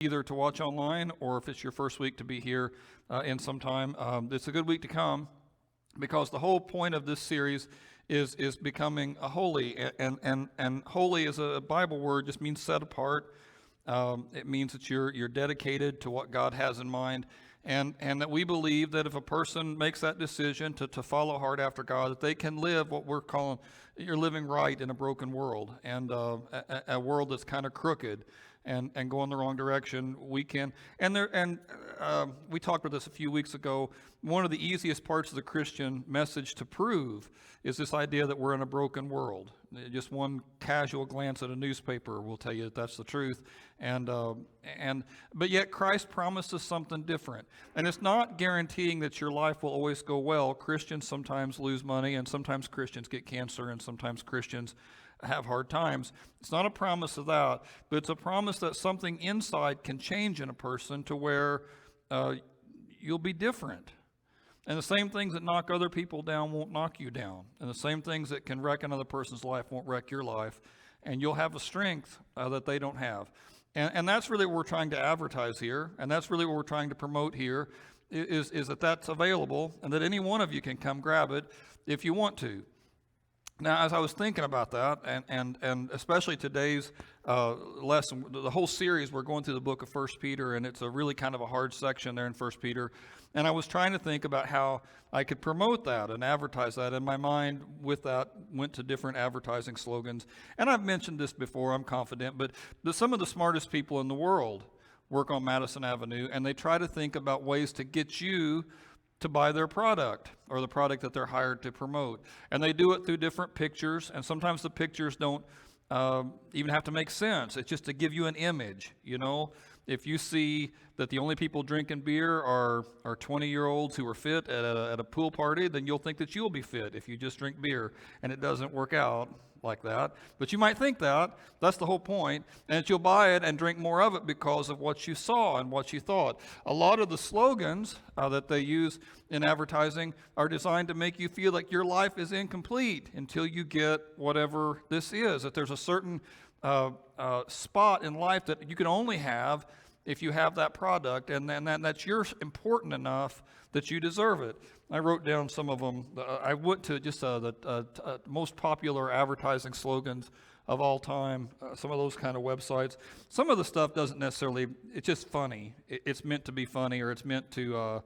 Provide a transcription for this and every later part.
either to watch online or if it's your first week to be here in some time. It's a good week to come because the whole point of this series is becoming a holy, and holy is a Bible word, just means set apart. It means that you're dedicated to what God has in mind, and that we believe that if a person makes that decision to follow hard after God, that they can live what we're calling, you're living right in a broken world, and a world that's kind of crooked and going the wrong direction. We can, we talked about this a few weeks ago. One of the easiest parts of the Christian message to prove is this idea that we're in a broken world. Just one casual glance at a newspaper will tell you that that's the truth. But yet Christ promised us something different. And it's not guaranteeing that your life will always go well. Christians sometimes lose money, and sometimes Christians get cancer, and sometimes Christians have hard times. It's not a promise of that, but it's a promise that something inside can change in a person to where you'll be different. And the same things that knock other people down won't knock you down. And the same things that can wreck another person's life won't wreck your life. And you'll have a strength that they don't have. And that's really what we're trying to advertise here. And that's really what we're trying to promote here, is that that's available and that any one of you can come grab it if you want to. Now, as I was thinking about that, and especially today's lesson, the whole series, we're going through the book of 1 Peter, and it's a really kind of a hard section there in 1 Peter. And I was trying to think about how I could promote that and advertise that. And my mind with that went to different advertising slogans. And I've mentioned this before, I'm confident, but some of the smartest people in the world work on Madison Avenue, and they try to think about ways to get you to buy their product or the product that they're hired to promote. And they do it through different pictures, and sometimes the pictures don't even have to make sense. It's just to give you an image, you know. If you see that the only people drinking beer are 20-year-olds who are fit at a pool party, then you'll think that you'll be fit if you just drink beer, and it doesn't work out like that. But you might think that. That's the whole point. And that you'll buy it and drink more of it because of what you saw and what you thought. A lot of the slogans that they use in advertising are designed to make you feel like your life is incomplete until you get whatever this is. That there's a certain spot in life that you can only have if you have that product, and that's yours, important enough that you deserve it. I wrote down some of them. I went to just the most popular advertising slogans of all time, some of those kind of websites. Some of the stuff doesn't necessarily, it's just funny. It's meant to be funny, or it's meant to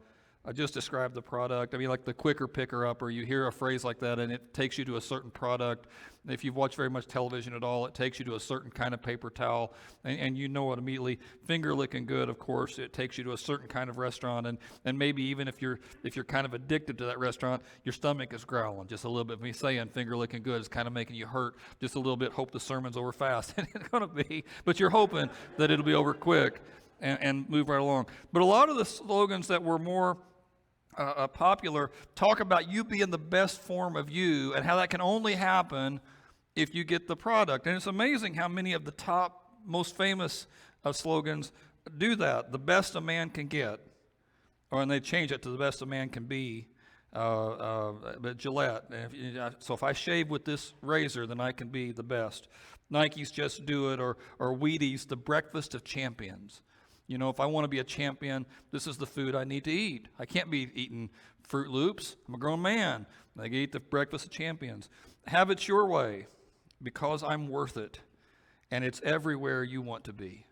just describe the product. I mean, like the quicker picker up, or you hear a phrase like that and it takes you to a certain product. If you've watched very much television at all, it takes you to a certain kind of paper towel, and you know it immediately. Finger licking good, of course, it takes you to a certain kind of restaurant, and maybe even if you're kind of addicted to that restaurant, your stomach is growling just a little bit. Me saying finger licking good is kind of making you hurt just a little bit. Hope the sermon's over fast. It's going to be, but you're hoping that it'll be over quick and move right along. But a lot of the slogans that were more popular talk about you being the best form of you, and how that can only happen if you get the product. And it's amazing how many of the top, most famous slogans do that. The best a man can get, and they change it to the best a man can be. But Gillette, so if I shave with this razor, then I can be the best. Nike's Just Do It, or Wheaties, the breakfast of champions. You know, if I want to be a champion, this is the food I need to eat. I can't be eating Fruit Loops. I'm a grown man. I can eat the breakfast of champions. Have it your way, because I'm worth it, and it's everywhere you want to be.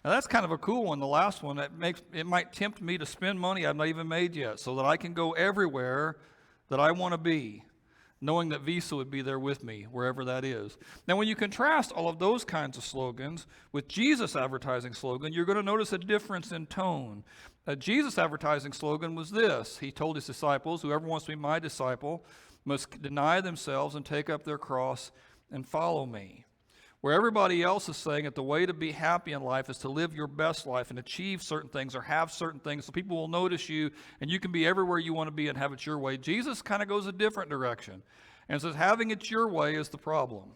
Now that's kind of a cool one. The last one, it might tempt me to spend money I've not even made yet, so that I can go everywhere that I want to be, knowing that Visa would be there with me, wherever that is. Now, when you contrast all of those kinds of slogans with Jesus' advertising slogan, you're going to notice a difference in tone. Jesus' advertising slogan was this. He told his disciples, whoever wants to be my disciple must deny themselves and take up their cross and follow me. Where everybody else is saying that the way to be happy in life is to live your best life and achieve certain things or have certain things so people will notice you and you can be everywhere you want to be and have it your way, Jesus kind of goes a different direction and says having it your way is the problem.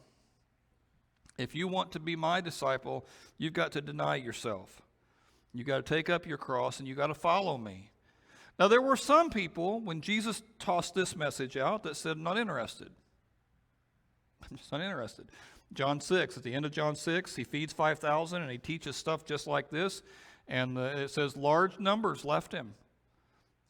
If you want to be my disciple, you've got to deny yourself. You've got to take up your cross and you've got to follow me. Now, there were some people, when Jesus tossed this message out, that said, I'm not interested. I'm just not interested. John 6, at the end of John 6, he feeds 5,000 and he teaches stuff just like this. And it says large numbers left him.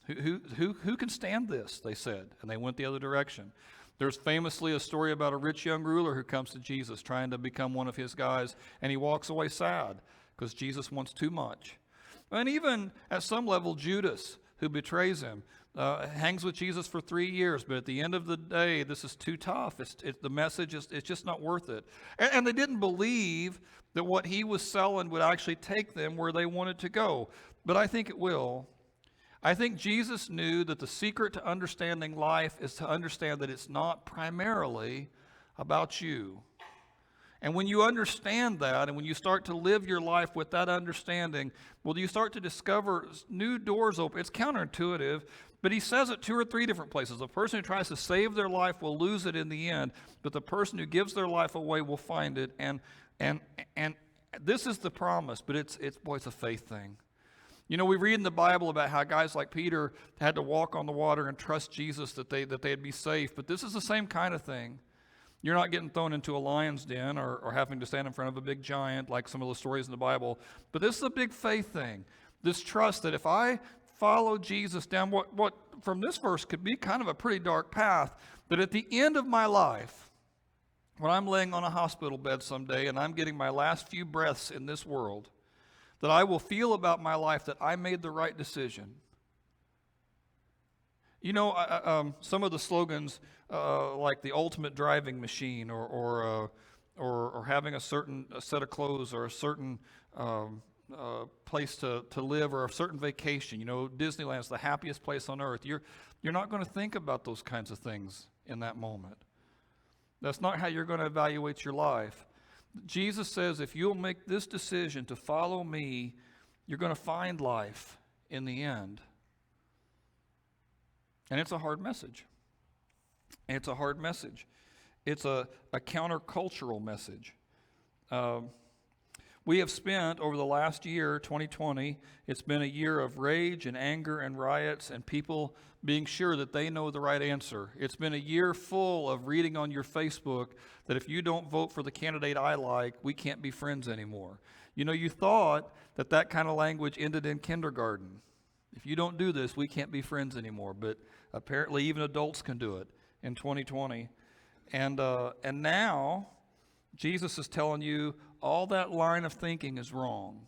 Who can stand this, they said. And they went the other direction. There's famously a story about a rich young ruler who comes to Jesus trying to become one of his guys. And he walks away sad because Jesus wants too much. And even at some level, Judas, who betrays him, hangs with Jesus for 3 years, but at the end of the day, this is too tough. The message is it's just not worth it. And they didn't believe that what he was selling would actually take them where they wanted to go. But I think it will. I think Jesus knew that the secret to understanding life is to understand that it's not primarily about you. And when you understand that, and when you start to live your life with that understanding, well, you start to discover new doors open. It's counterintuitive, but he says it 2 or 3 different places. The person who tries to save their life will lose it in the end, but the person who gives their life away will find it. And this is the promise, but it's a faith thing. You know, we read in the Bible about how guys like Peter had to walk on the water and trust Jesus that they'd be safe, but this is the same kind of thing. You're not getting thrown into a lion's den or having to stand in front of a big giant like some of the stories in the Bible. But this is a big faith thing. This trust that if I follow Jesus down what from this verse could be kind of a pretty dark path, that at the end of my life, when I'm laying on a hospital bed someday and I'm getting my last few breaths in this world, that I will feel about my life that I made the right decision. You know, some of the slogans, like the ultimate driving machine, or having a certain set of clothes, or a certain place to live, or a certain vacation. You know, Disneyland's the happiest place on earth. You're not going to think about those kinds of things in that moment. That's not how you're going to evaluate your life. Jesus says, if you'll make this decision to follow me, you're going to find life in the end. And it's a hard message. It's a hard message. It's a countercultural message. We have spent, over the last year, 2020, it's been a year of rage and anger and riots and people being sure that they know the right answer. It's been a year full of reading on your Facebook that if you don't vote for the candidate I like, we can't be friends anymore. You know, you thought that kind of language ended in kindergarten. If you don't do this, we can't be friends anymore. But apparently even adults can do it in 2020. And now Jesus is telling you all that line of thinking is wrong.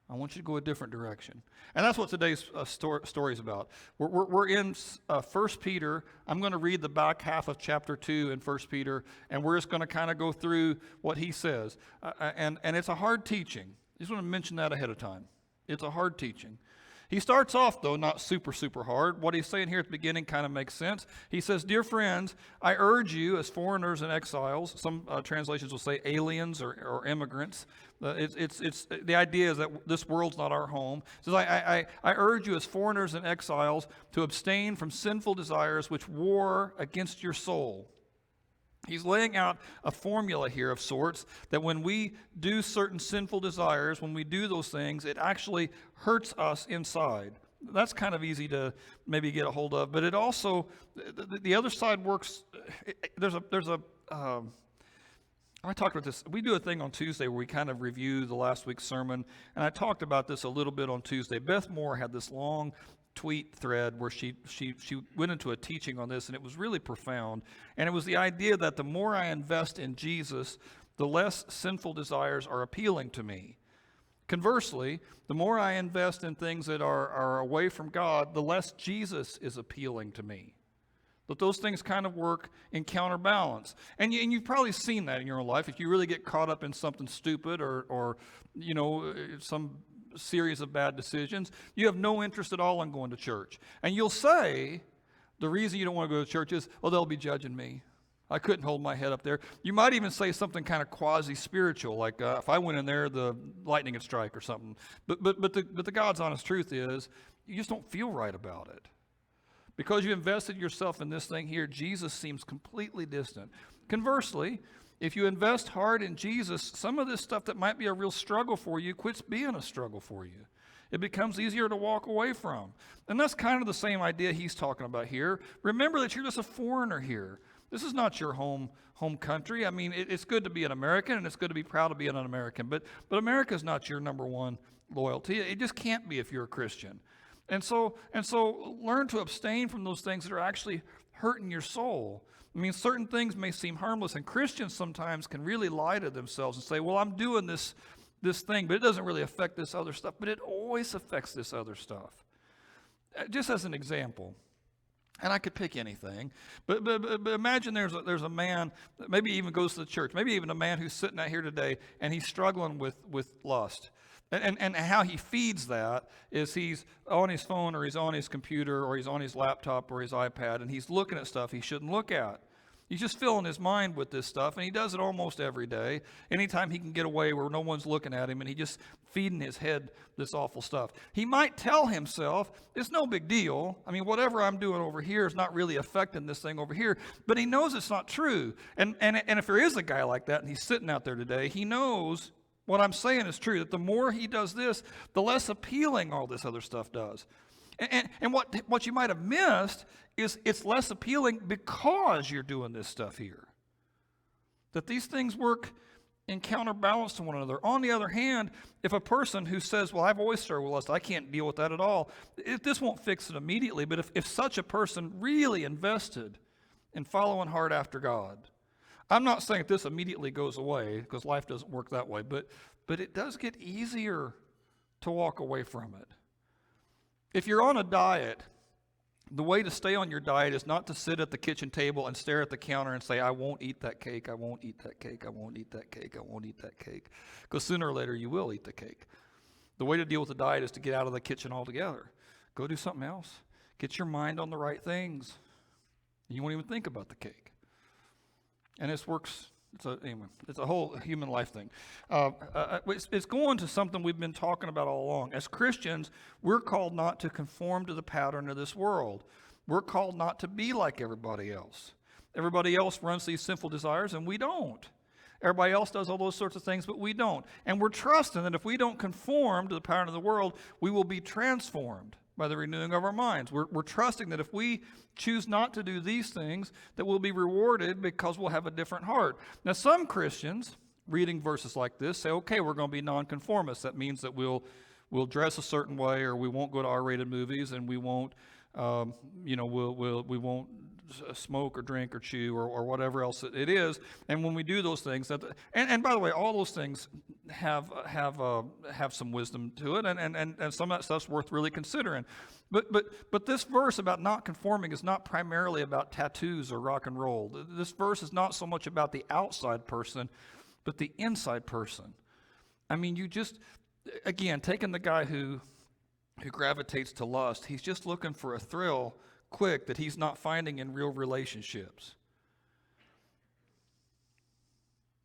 I want you to go a different direction. And that's what today's story is about. We're in 1 Peter. I'm going to read the back half of chapter 2 in 1 Peter, and we're just going to kind of go through what he says. And it's a hard teaching. I just want to mention that ahead of time. It's a hard teaching. He starts off, though, not super hard. What he's saying here at the beginning kind of makes sense. He says, dear friends, I urge you as foreigners and exiles, some translations will say aliens or immigrants. It's the idea is that this world's not our home. He says, I urge you as foreigners and exiles to abstain from sinful desires which war against your soul. He's laying out a formula here of sorts that when we do certain sinful desires, when we do those things, it actually hurts us inside. That's kind of easy to maybe get a hold of, but it also, the other side works. I talked about this. We do a thing on Tuesday where we kind of review the last week's sermon, and I talked about this a little bit on Tuesday. Beth Moore had this long tweet thread where she went into a teaching on this, and it was really profound. And it was the idea that the more I invest in Jesus, the less sinful desires are appealing to me. Conversely, the more I invest in things that are away from God, the less Jesus is appealing to me. But those things kind of work in counterbalance. And you've probably seen that in your own life. If you really get caught up in something stupid or you know, some series of bad decisions, you have no interest at all in going to church. And you'll say, the reason you don't want to go to church is, oh, they'll be judging me. I couldn't hold my head up there. You might even say something kind of quasi-spiritual, like if I went in there, the lightning would strike or something. But the God's honest truth is, you just don't feel right about it. Because you invested yourself in this thing here, Jesus seems completely distant. Conversely, if you invest hard in Jesus, some of this stuff that might be a real struggle for you quits being a struggle for you. It becomes easier to walk away from. And that's kind of the same idea he's talking about here. Remember that you're just a foreigner here. This is not your home country. I mean, it's good to be an American, and it's good to be proud to be an American, but America is not your number one loyalty. It just can't be if you're a Christian. And so learn to abstain from those things that are actually hurting your soul. I mean, certain things may seem harmless, and Christians sometimes can really lie to themselves and say, well, I'm doing this thing, but it doesn't really affect this other stuff. But it always affects this other stuff. Just as an example, and I could pick anything, but imagine there's a man that maybe even goes to the church, maybe even a man who's sitting out here today, and he's struggling with lust. And how he feeds that is he's on his phone, or he's on his computer, or he's on his laptop or his iPad, and he's looking at stuff he shouldn't look at. He's just filling his mind with this stuff, and he does it almost every day. Anytime he can get away where no one's looking at him, and he just feeding his head this awful stuff. He might tell himself, it's no big deal. I mean, whatever I'm doing over here is not really affecting this thing over here. But he knows it's not true. And if there is a guy like that, and he's sitting out there today, he knows what I'm saying is true, that the more he does this, the less appealing all this other stuff does. And what you might have missed is it's less appealing because you're doing this stuff here. That these things work in counterbalance to one another. On the other hand, if a person who says, well, I've always struggled with lust, I can't deal with that at all, this won't fix it immediately, but if such a person really invested in following hard after God, I'm not saying that this immediately goes away, because life doesn't work that way, but it does get easier to walk away from it. If you're on a diet, the way to stay on your diet is not to sit at the kitchen table and stare at the counter and say, I won't eat that cake, I won't eat that cake, I won't eat that cake, I won't eat that cake. Because sooner or later you will eat the cake. The way to deal with the diet is to get out of the kitchen altogether. Go do something else. Get your mind on the right things. You won't even think about the cake. And this works. It's a whole human life thing. It's going to something we've been talking about all along. As Christians, we're called not to conform to the pattern of this world. We're called not to be like everybody else. Everybody else runs these sinful desires, and we don't. Everybody else does all those sorts of things, but we don't. And we're trusting that if we don't conform to the pattern of the world, we will be transformed by the renewing of our minds. We're trusting that if we choose not to do these things, that we'll be rewarded because we'll have a different heart. Now, some Christians, reading verses like this, say, okay, we're going to be nonconformists. That means that we'll dress a certain way, or we won't go to R-rated movies, and we won't, we won't smoke or drink or chew or whatever else it is. And when we do those things, and by the way, all those things have some wisdom to it, and some of that stuff's worth really considering. But this verse about not conforming is not primarily about tattoos or rock and roll. This verse is not so much about the outside person, but the inside person. I mean, you just, again, taking the guy who gravitates to lust, he's just looking for a thrill quick that he's not finding in real relationships.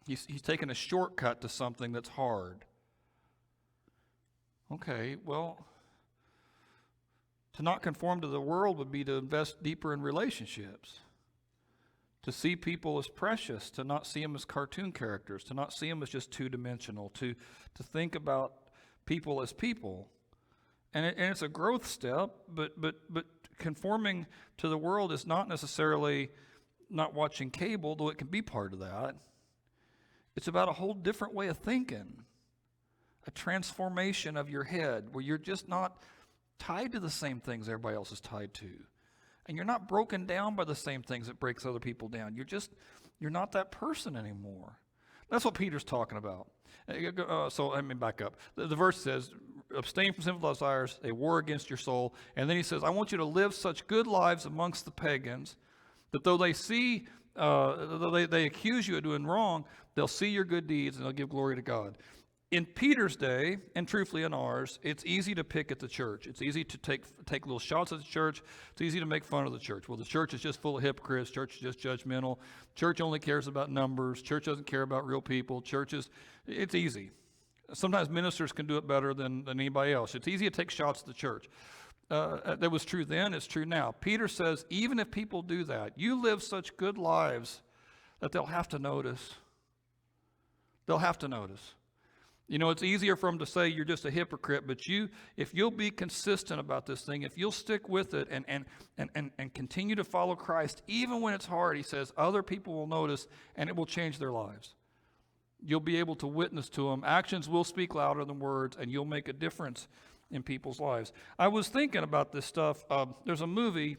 He's taking a shortcut to something that's hard. Okay, well, to not conform to the world would be to invest deeper in relationships, to see people as precious, to not see them as cartoon characters, to not see them as just two-dimensional, to think about people as people. And it's a growth step, but conforming to the world is not necessarily not watching cable, though it can be part of that. It's about a whole different way of thinking, a transformation of your head where you're just not tied to the same things everybody else is tied to. And you're not broken down by the same things that breaks other people down. You're not that person anymore. That's what Peter's talking about. So let me back up. The verse says, abstain from sinful desires, a war against your soul. And then he says, I want you to live such good lives amongst the pagans that though they see, though they accuse you of doing wrong, they'll see your good deeds and they'll give glory to God. In Peter's day, and truthfully in ours, it's easy to pick at the church. It's easy to take little shots at the church. It's easy to make fun of the church. Well, the church is just full of hypocrites. Church is just judgmental. Church only cares about numbers. Church doesn't care about real people. It's easy. Sometimes ministers can do it better than anybody else. It's easy to take shots at the church. That was true then. It's true now. Peter says, even if people do that, you live such good lives that they'll have to notice. They'll have to notice. You know, it's easier for them to say you're just a hypocrite, but if you'll be consistent about this thing, if you'll stick with it and continue to follow Christ, even when it's hard, he says, other people will notice and it will change their lives. You'll be able to witness to them. Actions will speak louder than words, and you'll make a difference in people's lives. I was thinking about this stuff. There's a movie.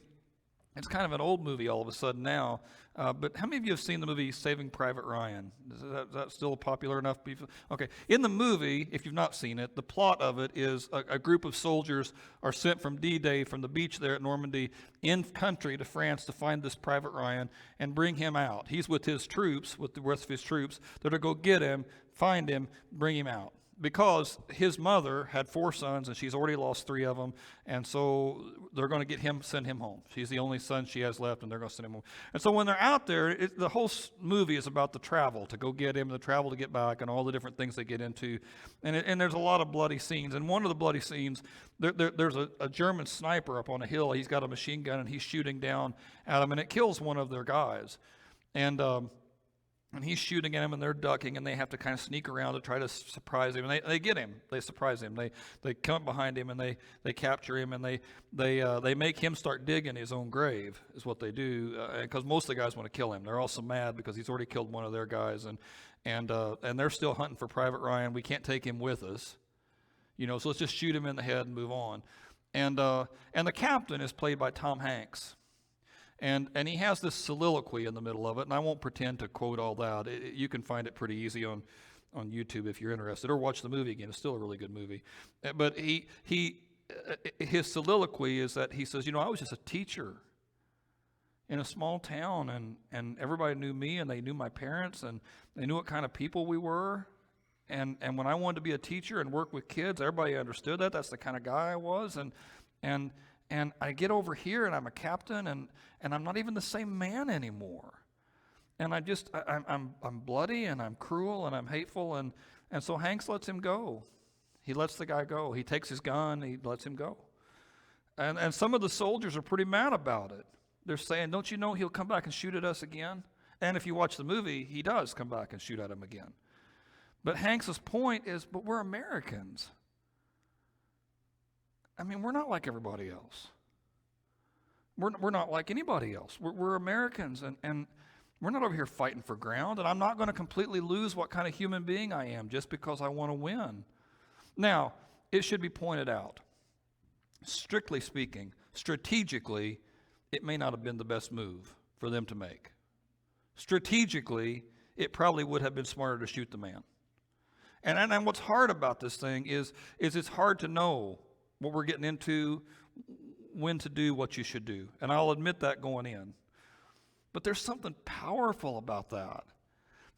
It's kind of an old movie all of a sudden now, but how many of you have seen the movie Saving Private Ryan? Is that still popular enough? Okay. In the movie, if you've not seen it, the plot of it is a group of soldiers are sent from D-Day, from the beach there at Normandy, in country to France to find this Private Ryan and bring him out. He's with his troops, with the rest of his troops. They're to go get him, find him, bring him out. Because his mother had 4 sons and she's already lost 3 of them, and so they're going to send him home. She's the only son she has left, and they're going to send him home. And so when they're out there, the whole movie is about the travel to go get him, the travel to get back, and all the different things they get into. And there's a lot of bloody scenes. And one of the bloody scenes, there's a German sniper up on a hill. He's got a machine gun, and he's shooting down at them, and it kills one of their guys. And he's shooting at him, and they're ducking, and they have to kind of sneak around to try to surprise him. And they get him. They surprise him. They come up behind him, and they capture him, and they make him start digging his own grave, is what they do, because most of the guys want to kill him. They're also mad because he's already killed one of their guys, and they're still hunting for Private Ryan. We can't take him with us, so let's just shoot him in the head and move on. And the captain is played by Tom Hanks. And he has this soliloquy in the middle of it, and I won't pretend to quote all that. You can find it pretty easy on YouTube if you're interested, or watch the movie again. It's still a really good movie. But his soliloquy is that he says, I was just a teacher in a small town, and everybody knew me, and they knew my parents, and they knew what kind of people we were. And when I wanted to be a teacher and work with kids, everybody understood that. That's the kind of guy I was. And I get over here, and I'm a captain, and I'm not even the same man anymore. And I'm bloody, and I'm cruel, and I'm hateful, and so Hanks lets him go. He lets the guy go. He takes his gun, he lets him go. And some of the soldiers are pretty mad about it. They're saying, don't you know he'll come back and shoot at us again? And if you watch the movie, he does come back and shoot at him again. But Hanks's point is, but we're Americans. I mean, we're not like everybody else. We're not like anybody else. We're Americans, and we're not over here fighting for ground, and I'm not going to completely lose what kind of human being I am just because I want to win. Now, it should be pointed out, strictly speaking, strategically, it may not have been the best move for them to make. Strategically, it probably would have been smarter to shoot the man. And what's hard about this thing is it's hard to know what we're getting into, when to do what you should do. And I'll admit that going in. But there's something powerful about that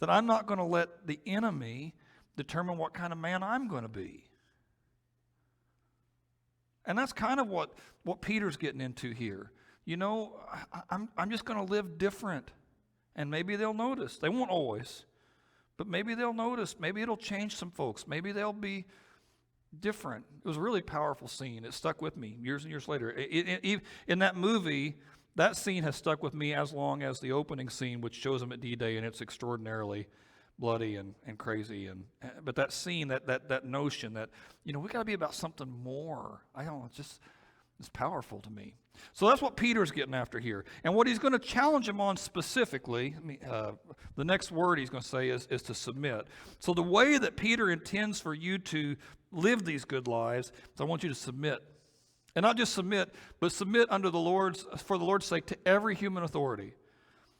I'm not going to let the enemy determine what kind of man I'm going to be. And that's kind of what Peter's getting into here. I'm just going to live different. And maybe they'll notice. They won't always. But maybe they'll notice. Maybe it'll change some folks. Maybe they'll be different. It was a really powerful scene. It stuck with me years and years later. In that movie, that scene has stuck with me as long as the opening scene, which shows them at D-Day, and it's extraordinarily bloody and crazy. But that scene, that notion that, we got to be about something more. I don't know, it's powerful to me. So that's what Peter's getting after here. And what he's going to challenge him on specifically, the next word he's going to say is to submit. So the way that Peter intends for you to live these good lives is I want you to submit. And not just submit, but submit for the Lord's sake to every human authority.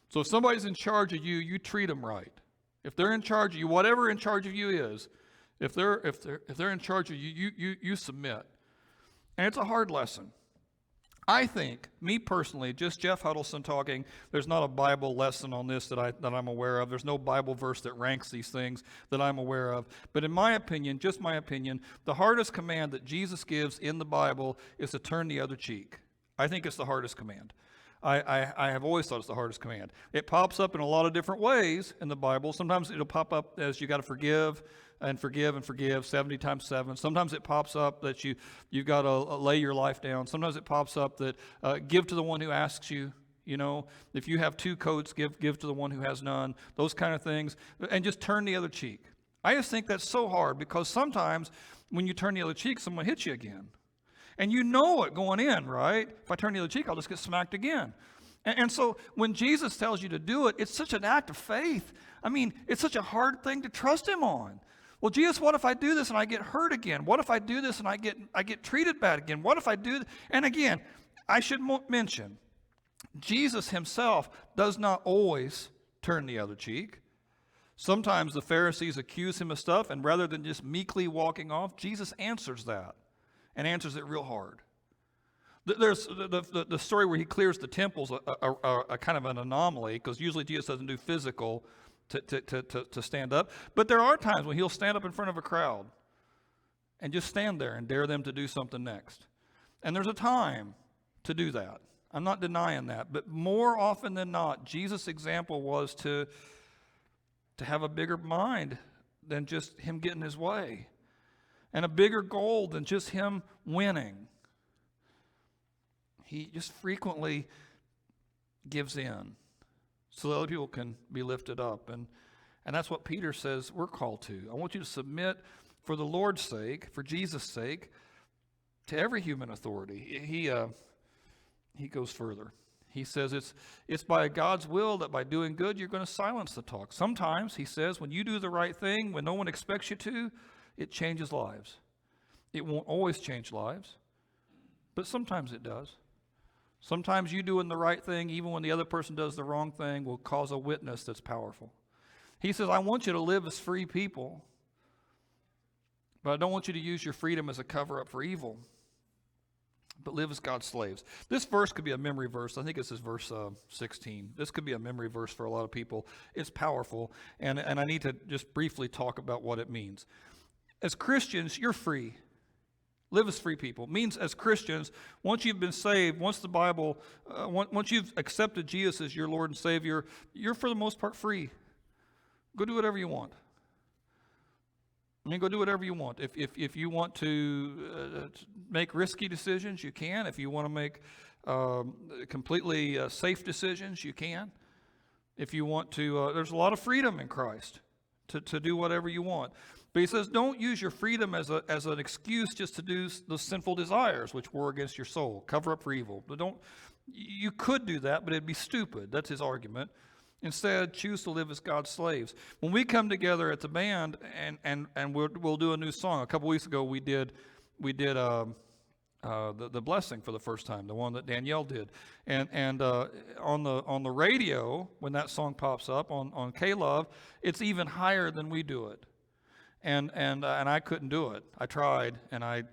So if somebody's in charge of you, you treat them right. If they're in charge of you, whatever in charge of you is, if they're in charge of you, you submit. And it's a hard lesson. I think, me personally, just Jeff Huddleston talking, there's not a Bible lesson on this that I'm aware of. There's no Bible verse that ranks these things that I'm aware of. But in my opinion, just my opinion, the hardest command that Jesus gives in the Bible is to turn the other cheek. I think it's the hardest command. I have always thought it's the hardest command. It pops up in a lot of different ways in the Bible. Sometimes it'll pop up as you got to forgive and forgive and forgive 70 times 7. Sometimes it pops up that you've got to lay your life down. Sometimes it pops up that give to the one who asks you. If you have 2 coats, give to the one who has none. Those kind of things. And just turn the other cheek. I just think that's so hard because sometimes when you turn the other cheek, someone hits you again. And you know it going in, right? If I turn the other cheek, I'll just get smacked again. And so when Jesus tells you to do it, it's such an act of faith. I mean, it's such a hard thing to trust him on. Well, Jesus, what if I do this and I get hurt again? What if I do this and I get treated bad again? What if I do this? And again, I should mention, Jesus himself does not always turn the other cheek. Sometimes the Pharisees accuse him of stuff, and rather than just meekly walking off, Jesus answers that and answers it real hard. There's the story where he clears the temple's a kind of an anomaly, because usually Jesus doesn't do physical to stand up. But there are times when he'll stand up in front of a crowd and just stand there and dare them to do something next. And there's a time to do that. I'm not denying that. But more often than not, Jesus' example was to have a bigger mind than just him getting his way, and a bigger goal than just him winning. He just frequently gives in so that other people can be lifted up. And that's what Peter says we're called to. I want you to submit for the Lord's sake, for Jesus' sake, to every human authority. He goes further. He says it's by God's will that by doing good, you're going to silence the talk. Sometimes, he says, when you do the right thing, when no one expects you to, it changes lives. It won't always change lives, but sometimes it does. Sometimes you doing the right thing, even when the other person does the wrong thing, will cause a witness that's powerful. He says, I want you to live as free people, but I don't want you to use your freedom as a cover-up for evil, but live as God's slaves. This verse could be a memory verse. I think this is verse 16. This could be a memory verse for a lot of people. It's powerful, and I need to just briefly talk about what it means. As Christians, you're free. Live as free people. It means as Christians, once you've been saved, once the Bible, once you've accepted Jesus as your Lord and Savior, you're for the most part free. Go do whatever you want. I mean, go do whatever you want. If you want to make risky decisions, you can. If you want to make completely safe decisions, you can. If you want to, there's a lot of freedom in Christ to do whatever you want. But he says, don't use your freedom as an excuse just to do the sinful desires which war against your soul. Cover up for evil. But you could do that, but it'd be stupid. That's his argument. Instead, choose to live as God's slaves. When we come together at the band and we'll do a new song. A couple weeks ago we did the blessing for the first time, the one that Danielle did. And on the radio, when that song pops up on K-Love, it's even higher than we do it. And I couldn't do it. I tried, and I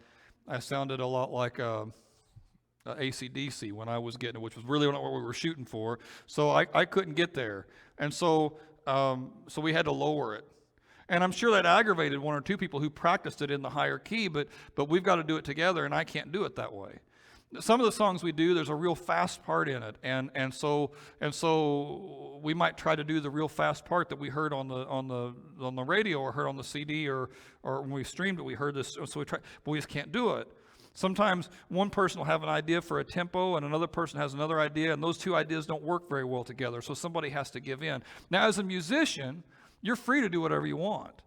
sounded a lot like AC/DC when I was getting it, which was really not what we were shooting for. So I couldn't get there, and so we had to lower it. And I'm sure that aggravated one or two people who practiced it in the higher key, but we've got to do it together, and I can't do it that way. Some of the songs we do, there's a real fast part in it, and so we might try to do the real fast part that we heard on the radio or heard on the CD or when we streamed it, we heard this, so we try, but we just can't do it. Sometimes one person will have an idea for a tempo and another person has another idea, and those two ideas don't work very well together, so somebody has to give in. Now, as a musician, you're free to do whatever you want.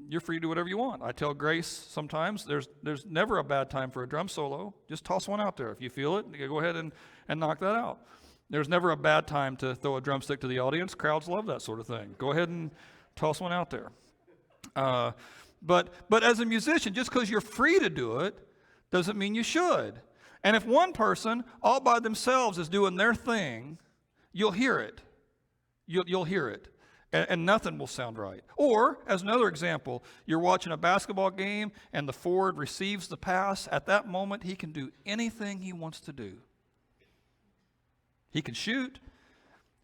You're free to do whatever you want. I tell Grace sometimes there's never a bad time for a drum solo. Just toss one out there. If you feel it, you go ahead and knock that out. There's never a bad time to throw a drumstick to the audience. Crowds love that sort of thing. Go ahead and toss one out there. But as a musician, just because you're free to do it doesn't mean you should. And if one person all by themselves is doing their thing, you'll hear it. You'll hear it. And nothing will sound right. Or, as another example, you're watching a basketball game and the forward receives the pass. At that moment, he can do anything he wants to do. He can shoot.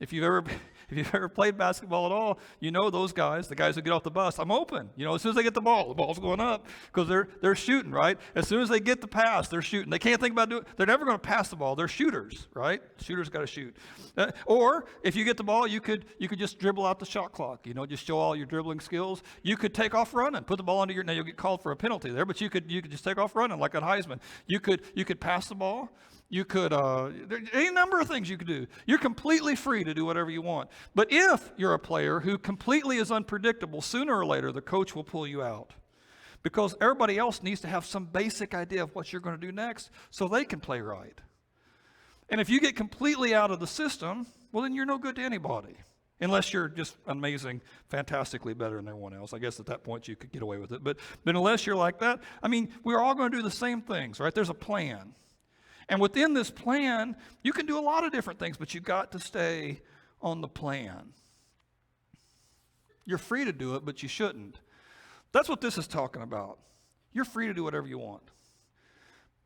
If you've ever played basketball at all, you know those guys, the guys who get off the bus, I'm open. You know, as soon as they get the ball's going up because they're shooting, right? As soon as they get the pass, they're shooting. They can't think about doing. They're never going to pass the ball. They're shooters, right? Shooters got to shoot. Or if you get the ball, you could just dribble out the shot clock. You know, just show all your dribbling skills. You could take off running, put the ball under your. Now you'll get called for a penalty there, but you could just take off running like at Heisman. You could pass the ball. You could, there are any number of things you could do. You're completely free to do whatever you want. But if you're a player who completely is unpredictable, sooner or later the coach will pull you out. Because everybody else needs to have some basic idea of what you're going to do next so they can play right. And if you get completely out of the system, well, then you're no good to anybody. Unless you're just amazing, fantastically better than everyone else. I guess at that point you could get away with it. But unless you're like that, I mean, we're all going to do the same things, right? There's a plan. And within this plan, you can do a lot of different things, but you got to stay on the plan. You're free to do it, but you shouldn't. That's what this is talking about. You're free to do whatever you want.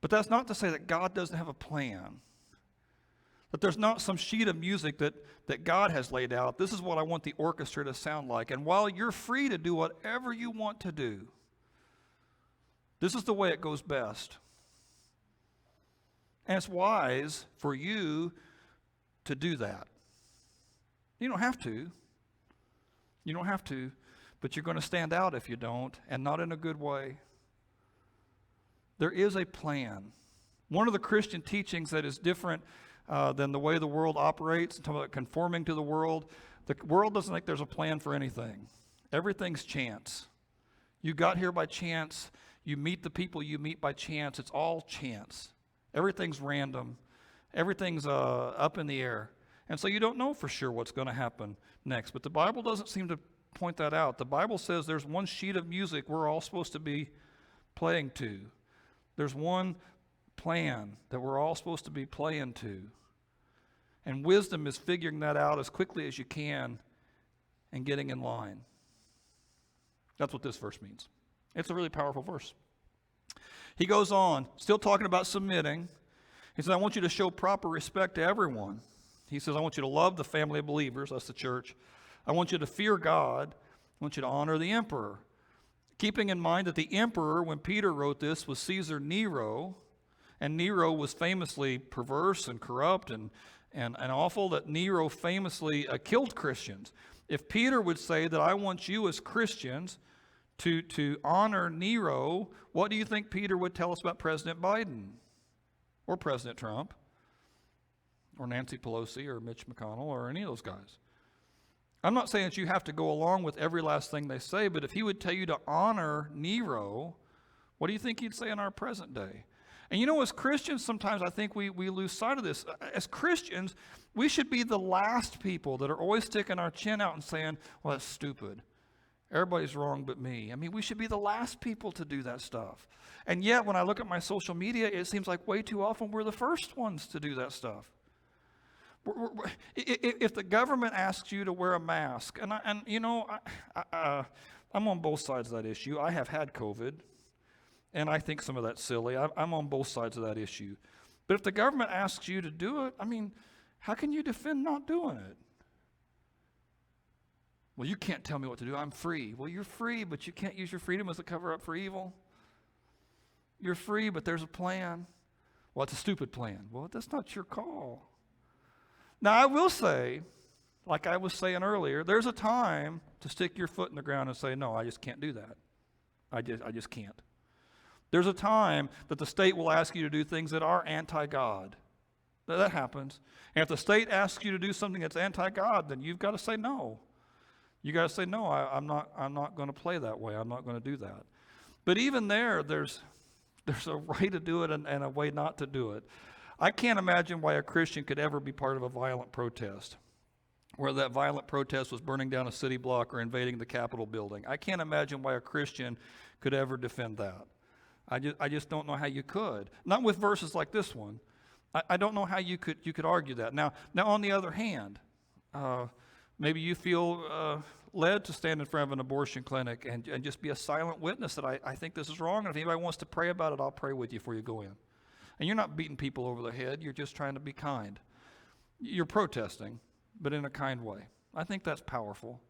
But that's not to say that God doesn't have a plan. That there's not some sheet of music that God has laid out. This is what I want the orchestra to sound like. And while you're free to do whatever you want to do, this is the way it goes best. And it's wise for you to do that. You don't have to. You don't have to, but you're going to stand out if you don't, and not in a good way. There is a plan. One of the Christian teachings that is different than the way the world operates, talking about conforming to the world doesn't think there's a plan for anything. Everything's chance. You got here by chance. You meet the people you meet by chance. It's all chance. Everything's random. Everything's up in the air. And so you don't know for sure what's going to happen next. But the Bible doesn't seem to point that out. The Bible says there's one sheet of music we're all supposed to be playing to. There's one plan that we're all supposed to be playing to. And wisdom is figuring that out as quickly as you can and getting in line. That's what this verse means. It's a really powerful verse. He goes on, still talking about submitting. He says, I want you to show proper respect to everyone. He says, I want you to love the family of believers, that's the church. I want you to fear God. I want you to honor the emperor. Keeping in mind that the emperor, when Peter wrote this, was Caesar Nero, and Nero was famously perverse and corrupt and awful, that Nero famously killed Christians. If Peter would say that I want you as Christians to honor Nero, what do you think Peter would tell us about President Biden or President Trump or Nancy Pelosi or Mitch McConnell or any of those guys? I'm not saying that you have to go along with every last thing they say, but if he would tell you to honor Nero, what do you think he'd say in our present day? And you know, as Christians, sometimes I think we lose sight of this. As Christians, we should be the last people that are always sticking our chin out and saying, well, that's stupid. Everybody's wrong but me. I mean, we should be the last people to do that stuff. And yet, when I look at my social media, it seems like way too often we're the first ones to do that stuff. If the government asks you to wear a mask, I'm on both sides of that issue. I have had COVID, and I think some of that's silly. I'm on both sides of that issue. But if the government asks you to do it, I mean, how can you defend not doing it? Well, you can't tell me what to do. I'm free. Well, you're free, but you can't use your freedom as a cover-up for evil. You're free, but there's a plan. Well, it's a stupid plan. Well, that's not your call. Now, I will say, like I was saying earlier, there's a time to stick your foot in the ground and say, no, I just can't do that. I just can't. There's a time that the state will ask you to do things that are anti-God. That happens. And if the state asks you to do something that's anti-God, then you've got to say no. You got to say, no, I'm not going to play that way. I'm not going to do that. But even there's a way to do it and a way not to do it. I can't imagine why a Christian could ever be part of a violent protest, whether that violent protest was burning down a city block or invading the Capitol building. I can't imagine why a Christian could ever defend that. I just don't know how you could. Not with verses like this one. I don't know how you could argue that. Now on the other hand, maybe you feel led to stand in front of an abortion clinic and just be a silent witness that I think this is wrong, and if anybody wants to pray about it, I'll pray with you before you go in. And you're not beating people over the head. You're just trying to be kind. You're protesting, but in a kind way. I think that's powerful.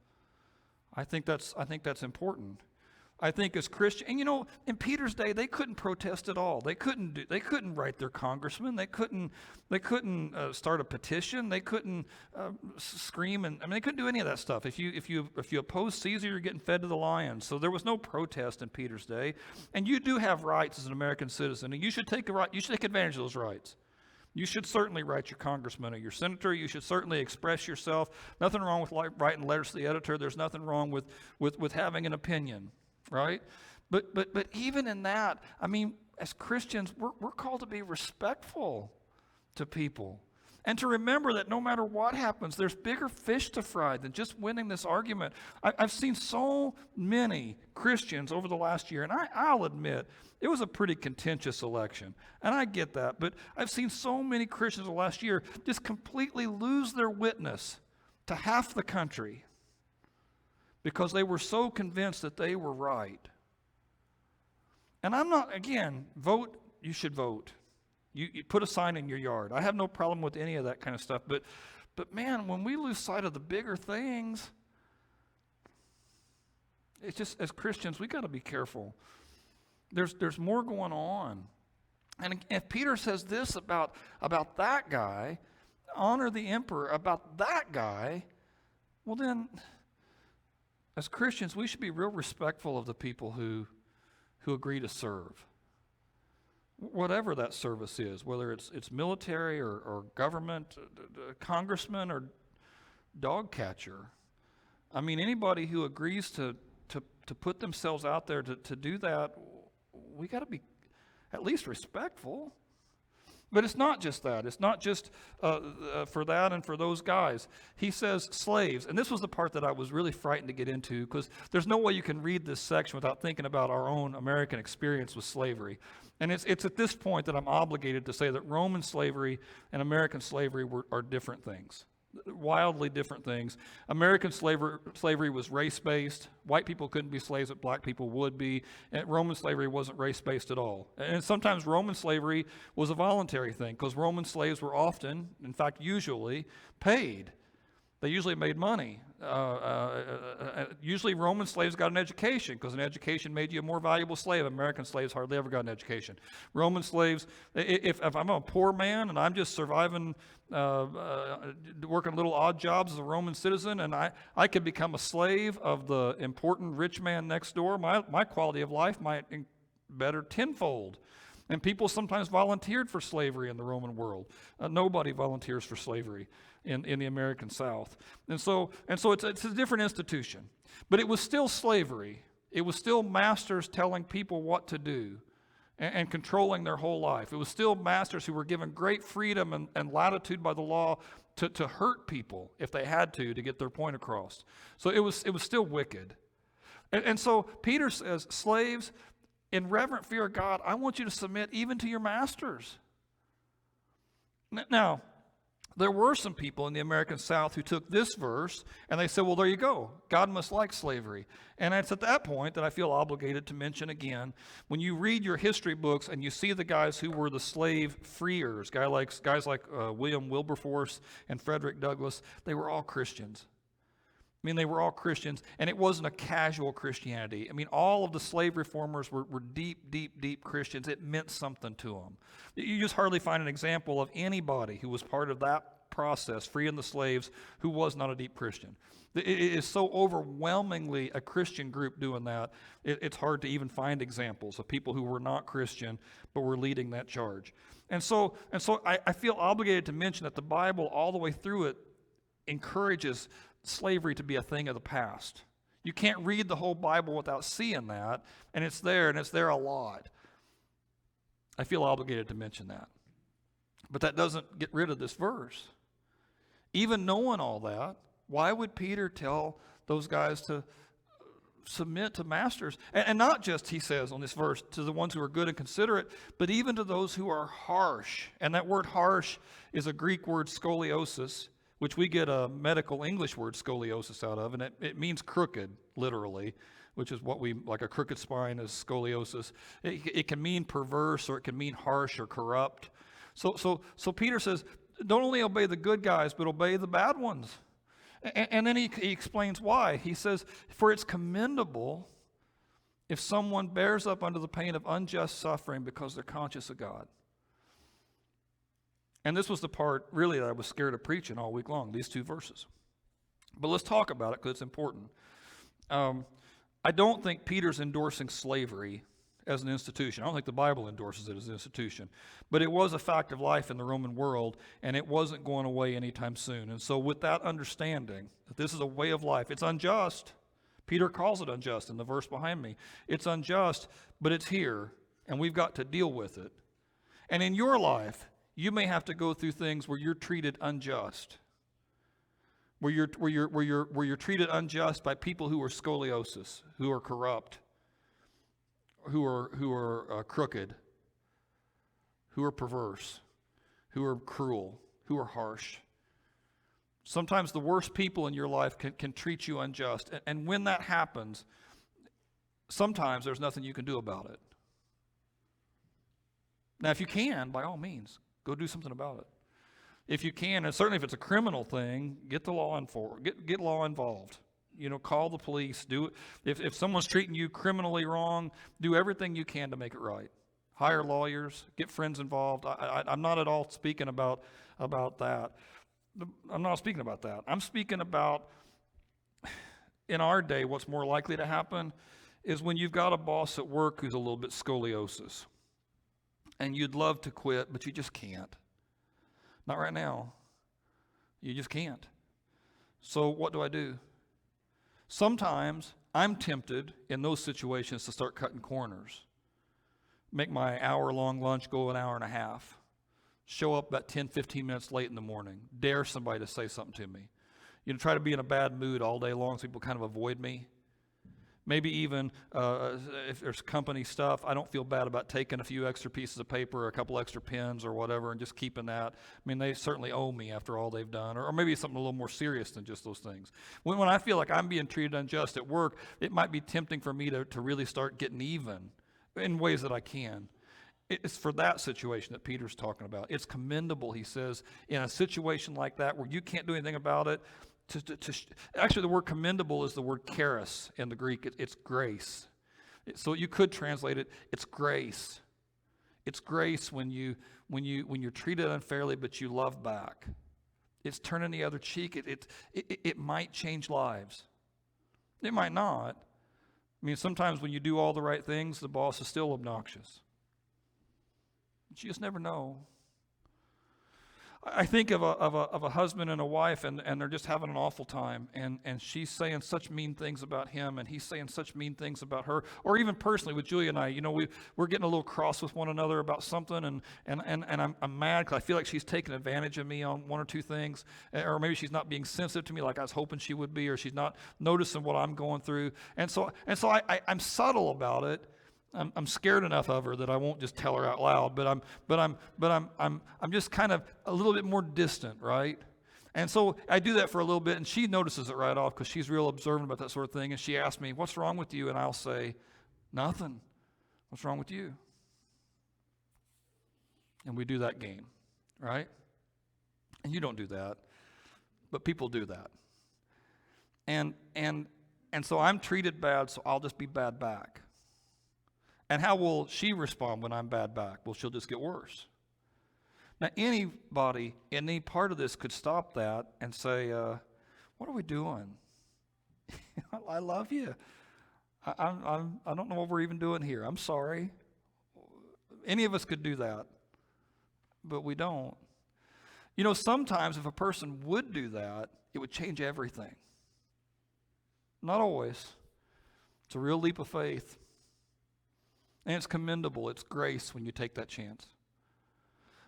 I think that's important. I think as Christians, and you know, in Peter's day, they couldn't protest at all. They couldn't write their congressman. They couldn't start a petition. They couldn't scream, and they couldn't do any of that stuff. If you oppose Caesar, you're getting fed to the lions. So there was no protest in Peter's day. And you do have rights as an American citizen, and you should take advantage of those rights. You should certainly write your congressman or your senator. You should certainly express yourself. Nothing wrong with writing letters to the editor. There's nothing wrong with having an opinion, right? But even in that, I mean, as Christians, we're called to be respectful to people. And to remember that no matter what happens, there's bigger fish to fry than just winning this argument. I've seen so many Christians over the last year, and I'll admit, it was a pretty contentious election. And I get that. But I've seen so many Christians the last year just completely lose their witness to half the country because they were so convinced that they were right. And I'm not, again, vote, you should vote. You put a sign in your yard. I have no problem with any of that kind of stuff. But man, when we lose sight of the bigger things, it's just, as Christians, we got to be careful. There's more going on. And if Peter says this about that guy, honor the emperor, about that guy, well then, as Christians, we should be real respectful of the people who agree to serve. Whatever that service is, whether it's military or government, congressman or dog catcher. I mean, anybody who agrees to put themselves out there to do that, we got to be at least respectful. But it's not just that. It's not just for that and for those guys. He says slaves. And this was the part that I was really frightened to get into, because there's no way you can read this section without thinking about our own American experience with slavery. And it's at this point that I'm obligated to say that Roman slavery and American slavery are different things. Wildly different things. American slavery was race-based. White people couldn't be slaves, but black people would be. And Roman slavery wasn't race-based at all. And sometimes Roman slavery was a voluntary thing, because Roman slaves were often, in fact usually, paid. They usually made money. Usually Roman slaves got an education, because an education made you a more valuable slave. American slaves hardly ever got an education. Roman slaves, if I'm a poor man and I'm just surviving, working little odd jobs as a Roman citizen, and I could become a slave of the important rich man next door, my quality of life might be better tenfold. And people sometimes volunteered for slavery in the Roman world. Nobody volunteers for slavery in the American South. And so it's a different institution. But it was still slavery. It was still masters telling people what to do and controlling their whole life. It was still masters who were given great freedom and latitude by the law to hurt people if they had to get their point across. So it was still wicked. And so Peter says, slaves, in reverent fear of God, I want you to submit even to your masters. Now, there were some people in the American South who took this verse and they said, well, there you go. God must like slavery. And it's at that point that I feel obligated to mention again, when you read your history books and you see the guys who were the slave freers, guys like William Wilberforce and Frederick Douglass, they were all Christians. I mean, they were all Christians, and it wasn't a casual Christianity. I mean, all of the slave reformers were deep, deep, deep Christians. It meant something to them. You just hardly find an example of anybody who was part of that process, freeing the slaves, who was not a deep Christian. It is so overwhelmingly a Christian group doing that, it's hard to even find examples of people who were not Christian but were leading that charge. And so I feel obligated to mention that the Bible, all the way through it, encourages slavery to be a thing of the past. You can't read the whole Bible without seeing that, and it's there a lot. I feel obligated to mention that. But that doesn't get rid of this verse. Even knowing all that, why would Peter tell those guys to submit to masters? And not just, he says on this verse, to the ones who are good and considerate, but even to those who are harsh. And that word harsh is a Greek word scoliosis, which we get a medical English word scoliosis out of, and it means crooked, literally, which is what like a crooked spine is scoliosis. It can mean perverse, or it can mean harsh or corrupt. So Peter says, don't only obey the good guys, but obey the bad ones. And then he explains why. He says, for it's commendable if someone bears up under the pain of unjust suffering because they're conscious of God. And this was the part, really, that I was scared of preaching all week long, these two verses. But let's talk about it, because it's important. I don't think Peter's endorsing slavery as an institution. I don't think the Bible endorses it as an institution, but it was a fact of life in the Roman world, and it wasn't going away anytime soon. And so with that understanding, that this is a way of life, it's unjust. Peter calls it unjust in the verse behind me. It's unjust, but it's here, and we've got to deal with it. And in your life, you may have to go through things where you're treated unjust, where you're treated unjust by people who are scoliosis, who are corrupt, who are crooked, who are perverse, who are cruel, who are harsh. Sometimes the worst people in your life can treat you unjust. And when that happens, sometimes there's nothing you can do about it. Now, if you can, by all means, go do something about it. If you can, and certainly if it's a criminal thing, get the law get law involved. Call the police. Do it. If someone's treating you criminally wrong, do everything you can to make it right. Hire lawyers, get friends involved. I'm not at all speaking about that. I'm not speaking about that. I'm speaking about, in our day, what's more likely to happen is when you've got a boss at work who's a little bit scoliosis, and you'd love to quit, but you just can't. Not right now. You just can't. So what do? Sometimes I'm tempted in those situations to start cutting corners. Make my hour-long lunch go an hour and a half. Show up about 10, 15 minutes late in the morning. Dare somebody to say something to me. Try to be in a bad mood all day long so people kind of avoid me. Maybe even if there's company stuff, I don't feel bad about taking a few extra pieces of paper or a couple extra pens or whatever and just keeping that. I mean, they certainly owe me after all they've done. Or maybe something a little more serious than just those things. When I feel like I'm being treated unjust at work, it might be tempting for me to really start getting even in ways that I can. It's for that situation that Peter's talking about. It's commendable, he says, in a situation like that where you can't do anything about it. Actually, the word commendable is the word charis in the Greek. It's grace. So you could translate it. It's grace. It's grace when you're treated unfairly, but you love back. It's turning the other cheek. It might change lives. It might not. I mean, sometimes when you do all the right things, the boss is still obnoxious. But you just never know. I think of a husband and a wife, and they're just having an awful time, and she's saying such mean things about him, and he's saying such mean things about her, or even personally with Julia and I, we're getting a little cross with one another about something, and I'm mad because I feel like she's taking advantage of me on one or two things, or maybe she's not being sensitive to me like I was hoping she would be, or she's not noticing what I'm going through, and so I'm subtle about it. I'm scared enough of her that I won't just tell her out loud, but I'm just kind of a little bit more distant, right? And so I do that for a little bit, and she notices it right off because she's real observant about that sort of thing, and she asks me, "What's wrong with you?" And I'll say, "Nothing. What's wrong with you?" And we do that game, right? And you don't do that, but people do that. And so I'm treated bad, so I'll just be bad back. And how will she respond when I'm bad back? Well, she'll just get worse. Now, anybody in any part of this could stop that and say, what are we doing? I love you. I don't know what we're even doing here. I'm sorry. Any of us could do that, but we don't. Sometimes if a person would do that, it would change everything. Not always. It's a real leap of faith. And it's commendable. It's grace when you take that chance.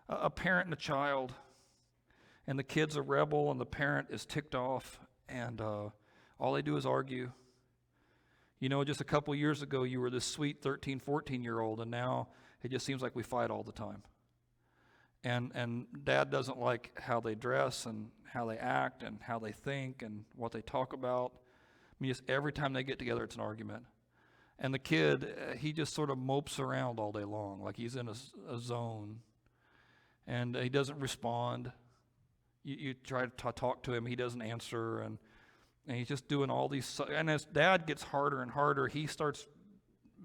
A parent and a child, and the kid's a rebel, and the parent is ticked off, and all they do is argue. Just a couple years ago, you were this sweet 13, 14-year-old, and now it just seems like we fight all the time. And dad doesn't like how they dress and how they act and how they think and what they talk about. I mean, just every time they get together, it's an argument. And the kid, he just sort of mopes around all day long, like he's in a zone. And he doesn't respond. You try to talk to him, he doesn't answer. And he's just doing all these. And as dad gets harder and harder, he starts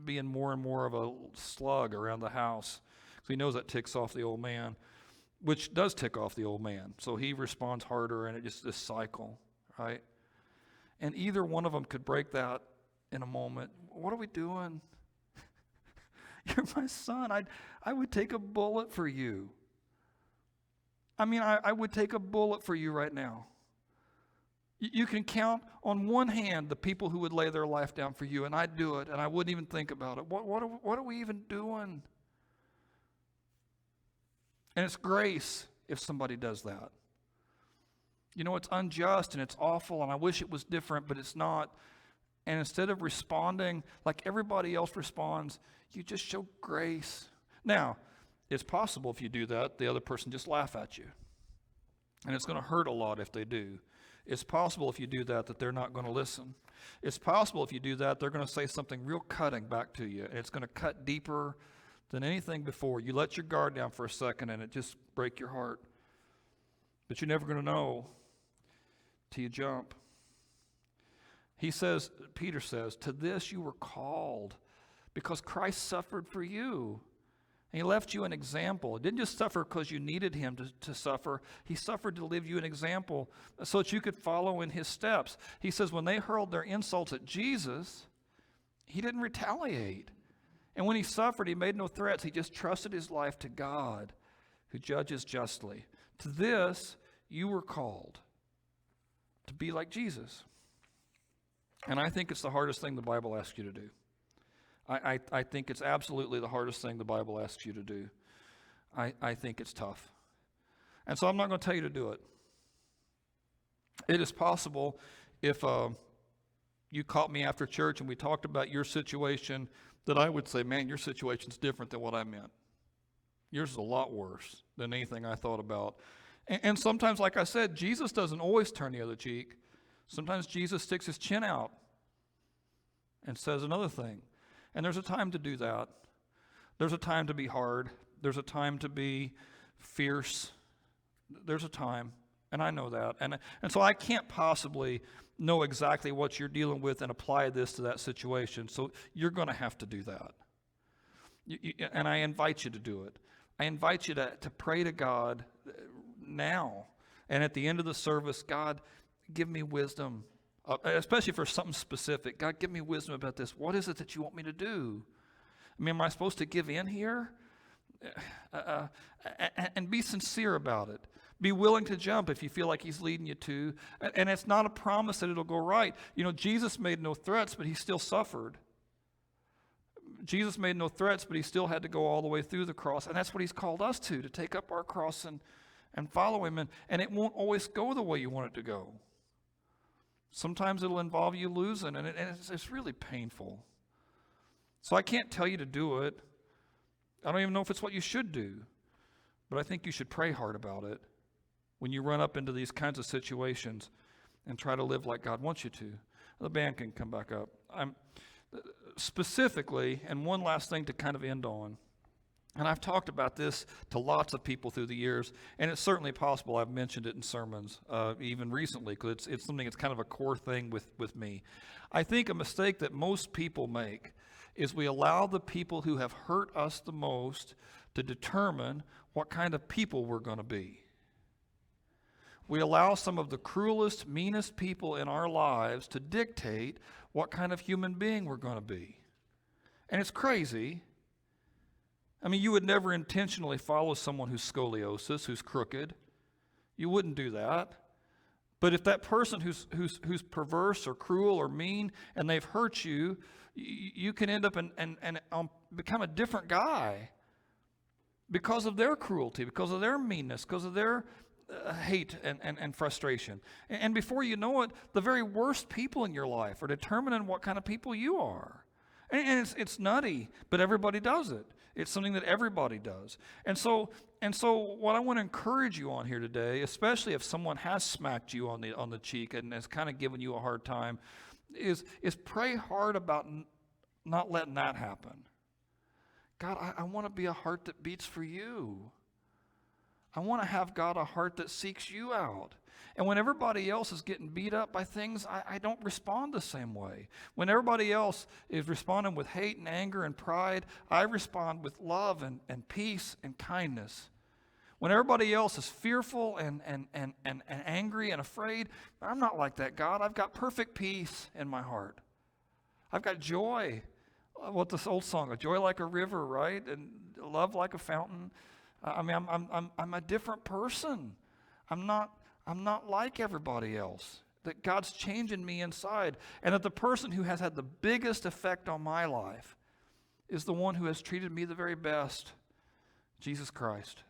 being more and more of a slug around the house. So he knows that ticks off the old man, which does tick off the old man. So he responds harder, and it just this cycle, right? And either one of them could break that in a moment. What are we doing? You're my son. I would take a bullet for you. I mean, I would take a bullet for you right now. You can count on one hand the people who would lay their life down for you, and I'd do it, and I wouldn't even think about it. What are we even doing? And it's grace if somebody does that. You know, it's unjust and it's awful, and I wish it was different, but it's not. And instead of responding like everybody else responds, you just show grace. Now, it's possible if you do that, the other person just laugh at you. And it's going to hurt a lot if they do. It's possible if you do that they're not going to listen. It's possible if you do that, they're going to say something real cutting back to you. And it's going to cut deeper than anything before. You let your guard down for a second and it just break your heart. But you're never going to know till you jump. Peter says, to this you were called because Christ suffered for you. And he left you an example. He didn't just suffer because you needed him to suffer. He suffered to leave you an example so that you could follow in his steps. He says when they hurled their insults at Jesus, he didn't retaliate. And when he suffered, he made no threats. He just trusted his life to God, who judges justly. To this, you were called to be like Jesus. And I think it's the hardest thing the Bible asks you to do. I think it's absolutely the hardest thing the Bible asks you to do. I think it's tough. And so I'm not going to tell you to do it. It is possible if you caught me after church and we talked about your situation, that I would say, man, your situation's different than what I meant. Yours is a lot worse than anything I thought about. And sometimes, like I said, Jesus doesn't always turn the other cheek. Sometimes Jesus sticks his chin out and says another thing. And there's a time to do that. There's a time to be hard. There's a time to be fierce. There's a time, and I know that. And so I can't possibly know exactly what you're dealing with and apply this to that situation. So you're going to have to do that. And I invite you to do it. I invite you to pray to God now. And at the end of the service, God, give me wisdom. Especially for something specific. God, give me wisdom about this. What is it that you want me to do? I mean, am I supposed to give in here? And be sincere about it. Be willing to jump if you feel like he's leading you to. And it's not a promise that it'll go right. You know, Jesus made no threats, but he still suffered. Jesus made no threats, but he still had to go all the way through the cross. And that's what he's called us to take up our cross and follow him. And it won't always go the way you want it to go. Sometimes it'll involve you losing, and it's really painful. So I can't tell you to do it. I don't even know if it's what you should do. But I think you should pray hard about it when you run up into these kinds of situations and try to live like God wants you to. The band can come back up. Specifically, and one last thing to kind of end on, and I've talked about this to lots of people through the years, and it's certainly possible I've mentioned it in sermons, even recently, because it's something that's kind of a core thing with me. I think a mistake that most people make is we allow the people who have hurt us the most to determine what kind of people we're going to be. We allow some of the cruelest, meanest people in our lives to dictate what kind of human being we're going to be. And it's crazy. I mean, you would never intentionally follow someone who's scoliosis, who's crooked. You wouldn't do that. But if that person who's perverse or cruel or mean and they've hurt you, you can end up and become a different guy because of their cruelty, because of their meanness, because of their hate and frustration. And before you know it, the very worst people in your life are determining what kind of people you are. And it's nutty, but everybody does it. It's something that everybody does. And so what I want to encourage you on here today, especially if someone has smacked you on the cheek and has kind of given you a hard time, is pray hard about not letting that happen. God, I want to be a heart that beats for you. I want to have, God, a heart that seeks you out. And when everybody else is getting beat up by things, I don't respond the same way. When everybody else is responding with hate and anger and pride, I respond with love and peace and kindness. When everybody else is fearful and angry and afraid, I'm not like that, God. I've got perfect peace in my heart. I've got joy what this old song, a joy like a river, right? And love like a fountain. I mean, I'm a different person. I'm not like everybody else. That God's changing me inside. And that the person who has had the biggest effect on my life is the one who has treated me the very best, Jesus Christ.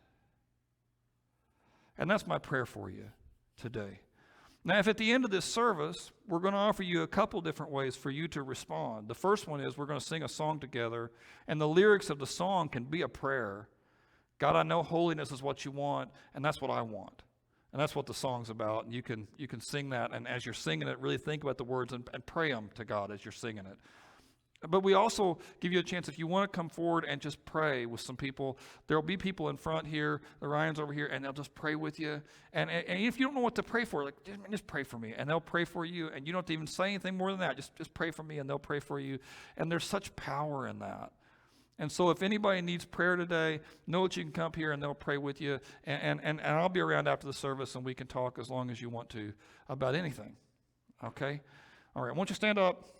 And that's my prayer for you today. Now, if at the end of this service, we're going to offer you a couple different ways for you to respond. The first one is we're going to sing a song together, and the lyrics of the song can be a prayer. God, I know holiness is what you want, and that's what I want. And that's what the song's about. And you can sing that, and as you're singing it, really think about the words and pray them to God as you're singing it. But we also give you a chance, if you want to come forward and just pray with some people, there'll be people in front here, the Ryans over here, and they'll just pray with you. And if you don't know what to pray for, like, just pray for me. And they'll pray for you, and you don't have to even say anything more than that. Just pray for me, and they'll pray for you. And there's such power in that. And so if anybody needs prayer today, know that you can come up here, and they'll pray with you. And I'll be around after the service, and we can talk as long as you want to about anything. Okay? All right, why don't you stand up?